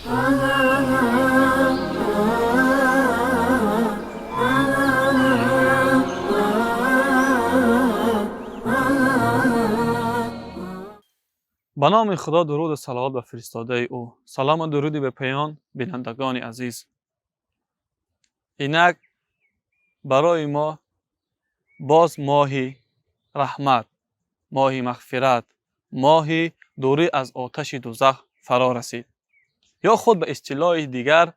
به نام خدا، درود و صلوات به فرستاده او. سلام و درودی به پیان بینندگان عزیز. اینک برای ما باز ماهی رحمت، ماهی مغفرت، ماهی دوری از آتش دوزخ فرا رسید، یا خود به اصطلاح دیگر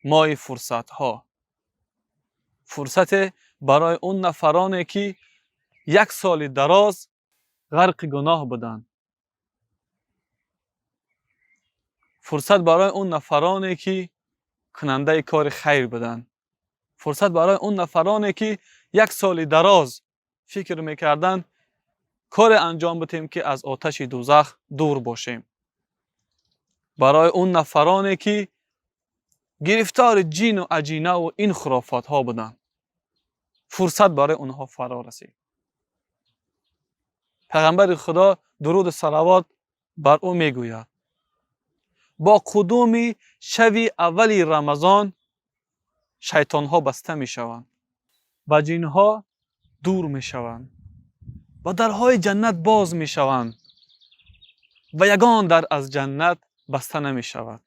ماهی فرصت ها. فرصت برای اون نفرانی که یک سال دراز غرق گناه بودند. فرصت برای اون نفرانی که کننده کار خیر بودند. فرصت برای اون نفرانی که یک سال دراز فکر میکردن کار انجام بدیم که از آتش دوزخ دور باشیم. برای اون نفرانی که گرفتار جین و عجینه و این خرافات ها بودند. فرصت برای اونها فرا رسید. پیغمبر خدا درود و صلوات بر او میگوید با قدوم شب اولی رمضان شیطان ها بسته می شوند و جین ها دور می شوند و درهای جنت باز می شوند و یگان در از جنت بسته نمی شود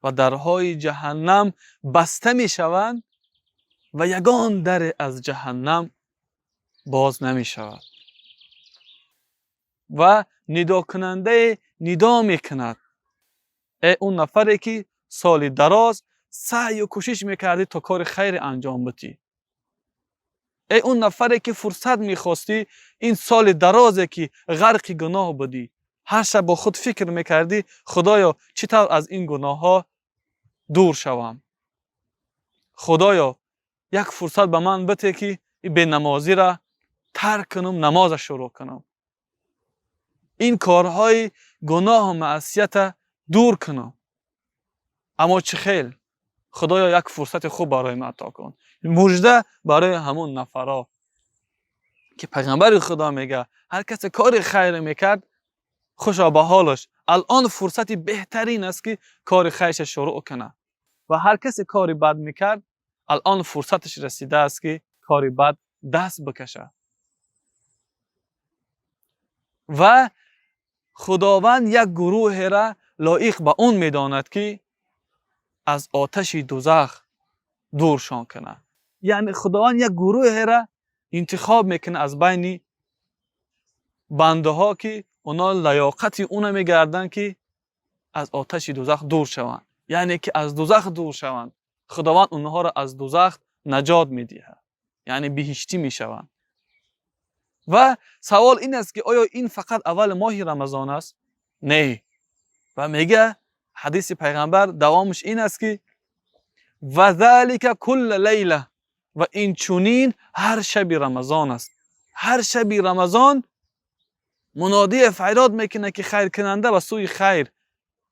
و درهای جهنم بسته می شوند و یگان در از جهنم باز نمی شود و ندا کننده ندا می کند ای اون نفری که سال دراز سعی و کوشش میکردی تا کار خیر انجام بدی. ای اون نفری که فرصت میخواستی این سال درازه که غرق گناه بودی. هر شب با خود فکر میکردی خدایا چطور از این گناه ها دور شوم. خدایا یک فرصت به من بده که به نمازی را ترک کنم، نماز شروع کنم. این کارهای گناه و معصیت دور کنم. اما چه خیل خدایا یک فرصت خوب برای من عطا کن. مژده برای همون نفرا که پیغمبر خدا میگه هر کس کار خیر میکرد خوشا به حالش، الان فرصت بهترین است که کار خیرش شروع کنه و هر کس کاری بد میکرد الان فرصتش رسیده است که کاری بد دست بکشه. و خداوند یک گروه را لایق به اون میداند که از آتش دوزخ دورشان کنه. یعنی خداوند یک گروه را انتخاب میکنه از بین بنده ها که اونا لیاقت اونا میگردن که از آتش دوزخ دور شوند، یعنی که از دوزخ دور شوند. خداوند اونها را از دوزخ نجات میده، یعنی بهشتی میشوند. و سوال این است که آیا این فقط اول ماه رمضان است؟ نه. و میگه حدیث پیغمبر دوامش این است که و ذالک کل لیله، و این چونین هر شب رمضان است. هر شب رمضان منادی فریاد میکنه که خیر کننده و سوی خیر،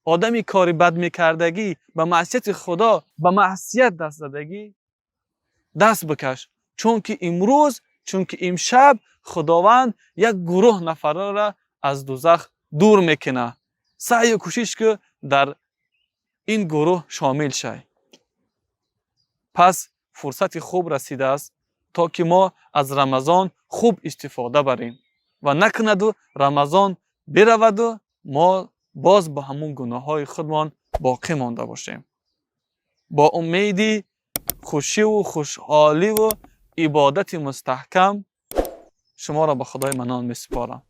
آدمی کاری بد میکردگی به معصیت خدا، به معصیت دست زدگی دست بکش، چون که امروز، چون که امشب خداوند یک گروه نفرا را از دوزخ دور میکنه. سعی و کوشش که در این گروه شامل شای. پس فرصت خوب رسیده است تا که ما از رمضان خوب استفاده بریم و نکند و رمضان برود و ما باز با همون گناه های خودمان باقی مانده باشیم. با امیدی خوشی و خوشحالی و عبادت مستحکم شما را به خدای منان میسپارم.